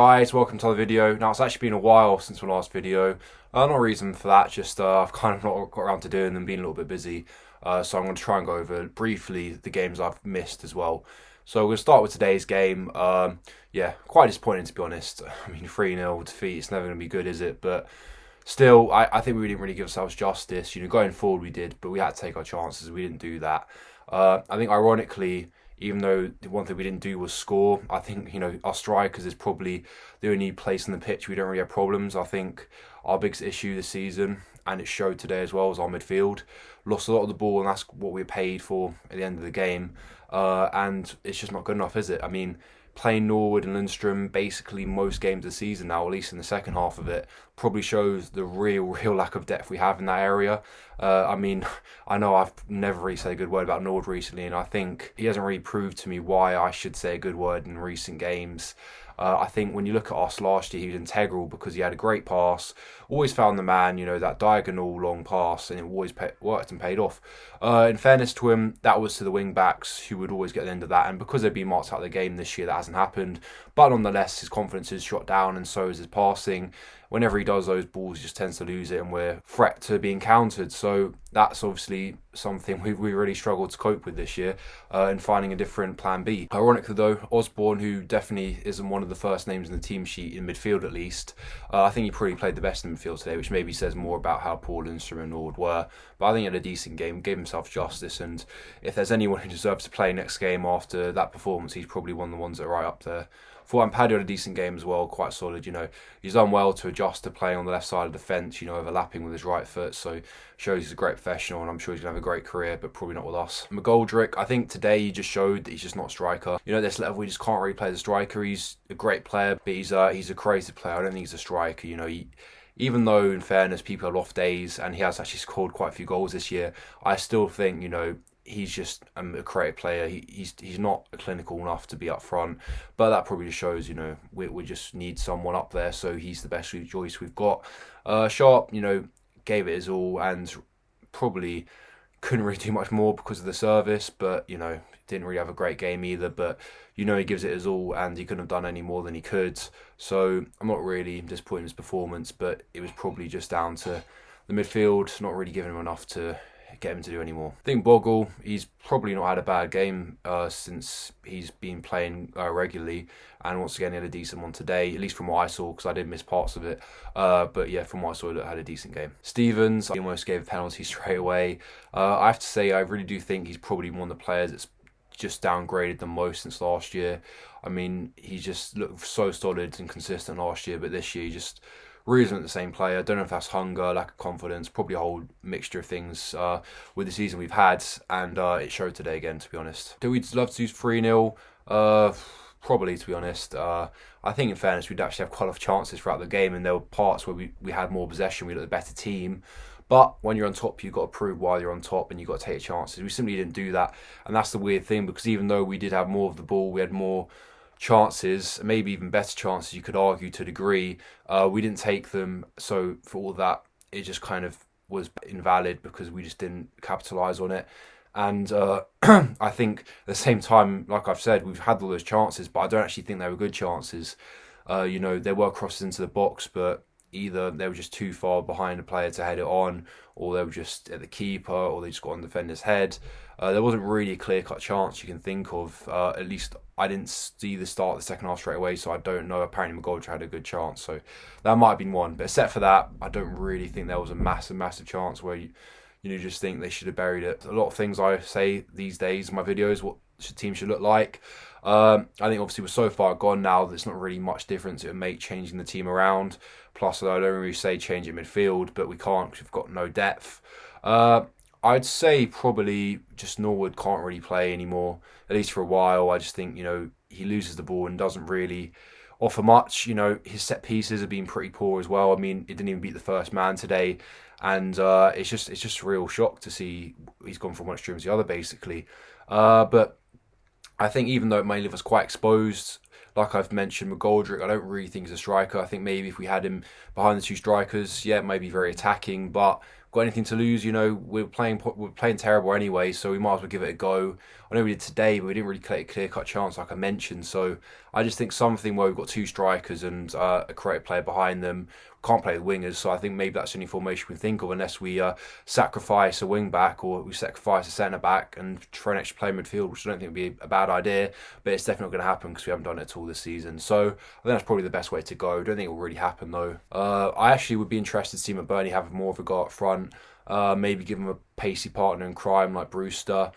guys, welcome to the video. Now it's actually been a while since my last video. No reason for that, just I've kind of not got around to doing them, being a little bit busy. So I'm going to try and go over briefly the games I've missed as well. So we're going to start with today's game. Yeah, quite disappointing to be honest. I mean, 3-0 defeat, it's never going to be good, is it? But still, I think we didn't really give ourselves justice. Going forward we did, but we had to take our chances. We didn't do that. I think ironically, even though the one thing we didn't do was score, I think, our strikers is probably the only place on the pitch we don't really have problems. I think our biggest issue this season, and it showed today as well, was our midfield. Lost a lot of the ball, and that's what we paid for at the end of the game. And it's just not good enough, is it? I mean, playing Norwood and Lundstrom basically most games of the season now, at least in the second half of it, probably shows the real lack of depth we have in that area. I mean, I know I've never really said a good word about Norwood recently, and I think he hasn't really proved to me why I should say a good word in recent games. I think when you look at us last year, he was integral because he had a great pass, always found the man, that diagonal long pass, and it always worked and paid off. In fairness to him, that was to the wing backs who would always get the end of that, and because they've been marked out of the game this year, that hasn't happened. But nonetheless, his confidence is shot down, and so is his passing. Whenever he does those balls, he just tends to lose it, and we're a threat to being countered. So that's obviously something we really struggled to cope with this year, in finding a different plan B. Ironically though, Osborne, who definitely isn't one of the first names in the team sheet, in midfield at least, I think he probably played the best in midfield today, which maybe says more about how poor Lundstrom and Nord were. But I think he had a decent game, gave himself justice, and if there's anyone who deserves to play next game after that performance, he's probably one of the ones that are right up there. Thought Ampadu had a decent game as well, quite solid. He's done well to adjust to playing on the left side of the fence, overlapping with his right foot, so shows he's a great professional, and I'm sure he's going to have a great career, but probably not with us. McGoldrick, I think today he just showed that he's just not a striker. At this level, we just can't really play as a striker. He's a great player, but he's a creative player. I don't think he's a striker. Even though, in fairness, people have off days, and he has actually scored quite a few goals this year, I still think, he's just a creative player. He's not clinical enough to be up front, but that probably just shows, we just need someone up there, so he's the best choice we've got. Sharp, gave it his all, and probably couldn't really do much more because of the service, but, didn't really have a great game either, but, he gives it his all, and he couldn't have done any more than he could, so I'm not really disappointed in his performance, but it was probably just down to the midfield, not really giving him enough to get him to do anymore. I think Bogle, he's probably not had a bad game since he's been playing regularly, and once again he had a decent one today, at least from what I saw, because I did miss parts of it, but yeah, from what I saw, he had a decent game. Stevens, he almost gave a penalty straight away. I have to say, I really do think he's probably one of the players that's just downgraded the most since last year. I mean, he just looked so solid and consistent last year, but this year he just really isn't the same player. I don't know if that's hunger, lack of confidence, probably a whole mixture of things with the season we've had, and it showed today again, to be honest. Do we love to use 3-0? Probably, to be honest. I think, in fairness, we'd actually have quite a lot of chances throughout the game, and there were parts where we had more possession, we looked the better team. But when you're on top, you've got to prove why you're on top, and you've got to take chances. We simply didn't do that, and that's the weird thing, because even though we did have more of the ball, we had more chances, maybe even better chances, you could argue, to a degree, we didn't take them. So for all that, it just kind of was invalid because we just didn't capitalise on it. And I think at the same time, like I've said, we've had all those chances, but I don't actually think they were good chances. There were crosses into the box, but either they were just too far behind the player to head it on, or they were just at the keeper, or they just got on the defender's head. There wasn't really a clear-cut chance you can think of. At least I didn't see the start of the second half straight away, so I don't know. Apparently McGoldrick had a good chance, so that might have been one. But except for that, I don't really think there was a massive chance where you just think they should have buried it. A lot of things I say these days in my videos, what the team should look like. I think obviously we're so far gone now, there's not really much difference it would make changing the team around. Plus, I don't really say change in midfield, but we can't because we've got no depth. I'd say probably just Norwood can't really play anymore, at least for a while. I just think, he loses the ball and doesn't really offer much. His set pieces have been pretty poor as well. I mean, it didn't even beat the first man today, and it's just a real shock to see he's gone from one extreme to the other, basically. But I think even though it may leave us quite exposed, like I've mentioned, McGoldrick, I don't really think he's a striker. I think maybe if we had him behind the two strikers, yeah, it may be very attacking, but got anything to lose. We're playing terrible anyway, so we might as well give it a go. I know we did today, but we didn't really create a clear-cut chance, like I mentioned. So I just think something where we've got two strikers and a creative player behind them. Can't play the wingers, so I think maybe that's the only formation we can think of, unless we sacrifice a wing back or we sacrifice a centre back and try an extra player midfield, which I don't think would be a bad idea, but it's definitely not going to happen because we haven't done it at all this season. So I think that's probably the best way to go. I don't think it will really happen though. I actually would be interested to see McBurney have more of a go up front. Maybe give him a pacey partner in crime like Brewster,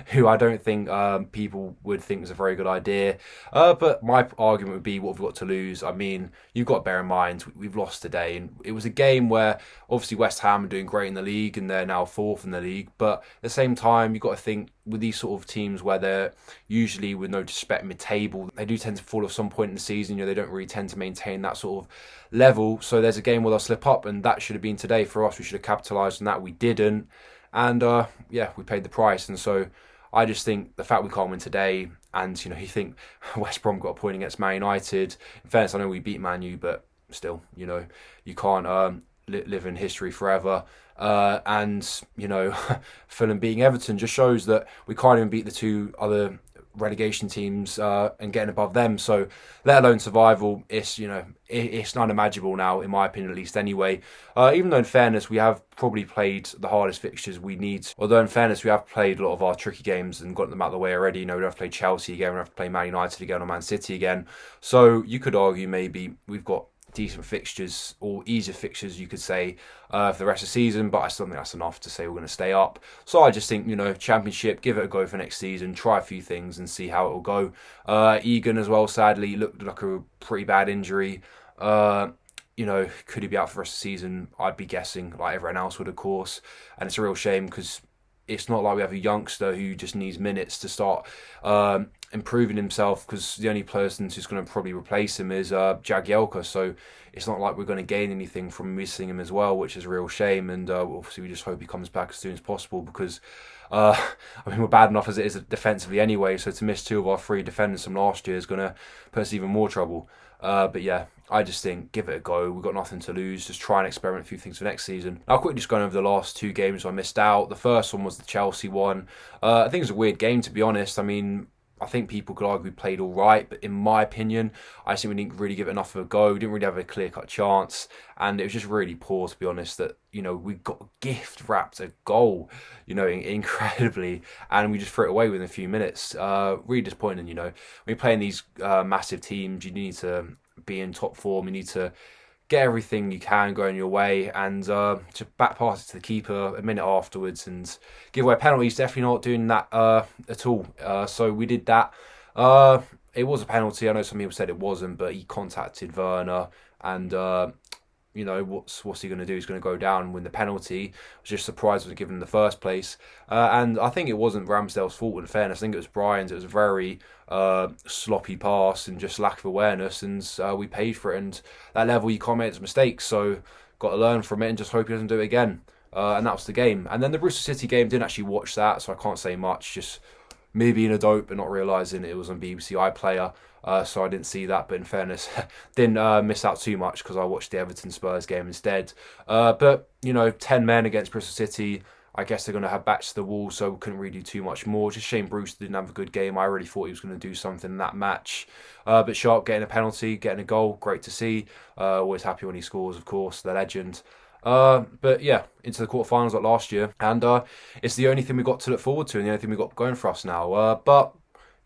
who I don't think people would think is a very good idea. But my argument would be, what have we got to lose? I mean, you've got to bear in mind, we've lost today, and it was a game where obviously West Ham are doing great in the league and they're now fourth in the league. But at the same time, you've got to think with these sort of teams where they're usually, with no disrespect, mid-table, they do tend to fall off some point in the season. They don't really tend to maintain that sort of level. So there's a game where they'll slip up, and that should have been today for us. We should have capitalised on that. We didn't. And we paid the price. And so I just think the fact we can't win today, and you think West Brom got a point against Man United. In fairness, I know we beat Man U, but still, you can't live in history forever. And Fulham beating Everton just shows that we can't even beat the two other relegation teams and getting above them. So let alone survival, it's unimaginable now, in my opinion, at least anyway. Even though in fairness we have probably played the hardest fixtures we need. Although in fairness we have played a lot of our tricky games and got them out of the way already. We have to play Chelsea again, we have to play Man United again or Man City again. So you could argue maybe we've got decent fixtures, or easier fixtures you could say, for the rest of the season, but I still think that's enough to say we're going to stay up. So I just think, Championship, give it a go for next season, try a few things and see how it will go. Egan as well, sadly, looked like a pretty bad injury. Could he be out for the rest of the season? I'd be guessing, like everyone else would, of course. And it's a real shame because it's not like we have a youngster who just needs minutes to start improving himself, because the only person who's going to probably replace him is Jagielka. So it's not like we're going to gain anything from missing him as well, which is a real shame. And obviously we just hope he comes back as soon as possible, because we're bad enough as it is defensively anyway. So to miss two of our three defenders from last year is going to put us even more trouble. But yeah, I just think give it a go. We've got nothing to lose. Just try and experiment a few things for next season. I'll quickly just go over the last two games I missed out. The first one was the Chelsea one. I think it was a weird game, to be honest. I mean, I think people could argue we played all right, but in my opinion, I think we didn't really give it enough of a go. We didn't really have a clear-cut chance, and it was just really poor, to be honest, that, we got gift-wrapped a goal, incredibly, and we just threw it away within a few minutes. Really disappointing, When you're playing these massive teams, you need to be in top form. You need to get everything you can going your way, and to back pass it to the keeper a minute afterwards and give away penalties. Definitely not doing that at all. So we did that. It was a penalty. I know some people said it wasn't, but he contacted Werner, and what's he going to do? He's going to go down and win the penalty. I was just surprised it was given in the first place. And I think it wasn't Ramsdale's fault, in fairness. I think it was Brian's. It was a very sloppy pass and just lack of awareness, and we paid for it. And at that level, you can't make mistakes, so got to learn from it and just hope he doesn't do it again. And that was the game. And then the Bristol City game, didn't actually watch that, so I can't say much. Just me being a dope but not realising it was on BBC iPlayer. So I didn't see that, but in fairness, didn't miss out too much because I watched the Everton Spurs game instead. But 10 men against Bristol City, I guess they're going to have backs to the wall, so we couldn't really do too much more. Just shame Brewster didn't have a good game. I really thought he was going to do something in that match. But Sharp getting a penalty, getting a goal, great to see. Always happy when he scores, of course, the legend. But yeah, into the quarterfinals like last year, and it's the only thing we've got to look forward to and the only thing we've got going for us now. But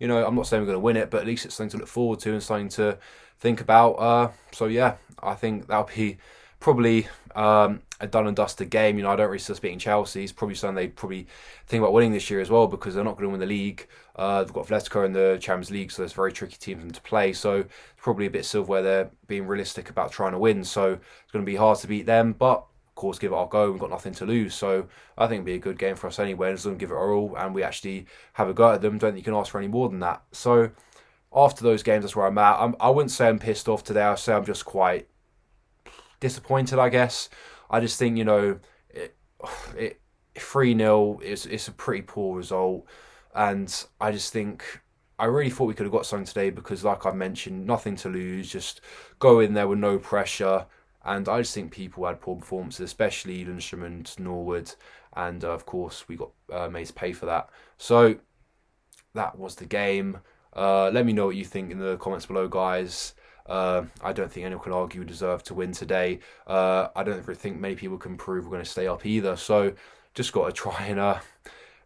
I'm not saying we're going to win it, but at least it's something to look forward to and something to think about. So yeah, I think that'll be probably a done and dusted game. I don't really still speak in Chelsea. It's probably something they probably think about winning this year as well, because they're not going to win the league. They've got Atletico in the Champions League, so it's a very tricky team for them to play. So it's probably a bit silverware they're being realistic about trying to win. So it's going to be hard to beat them, but of course, give it our go. We've got nothing to lose, so I think it'll be a good game for us anyway. As long as we give it our all and we actually have a go at them, don't think you can ask for any more than that. So after those games, that's where I'm at. I wouldn't say I'm pissed off today. I'd say I'm just quite disappointed, I guess. I just think, 3-0 it's a pretty poor result, and I just think I really thought we could have got something today because, like I mentioned, nothing to lose. Just go in there with no pressure And I just think people had poor performances, especially Lundstrom and Norwood. And of course, we got made to pay for that. So that was the game. Let me know what you think in the comments below, guys. I don't think anyone can argue we deserve to win today. I don't think many people can prove we're going to stay up either. So just got to try and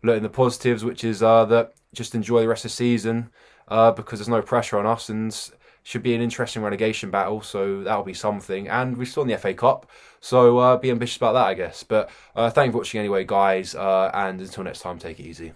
look in the positives, which is that just enjoy the rest of the season because there's no pressure on us and should be an interesting relegation battle. So that'll be something. And we're still in the FA Cup. So be ambitious about that, I guess. But thank you for watching anyway, guys. And until next time, take it easy.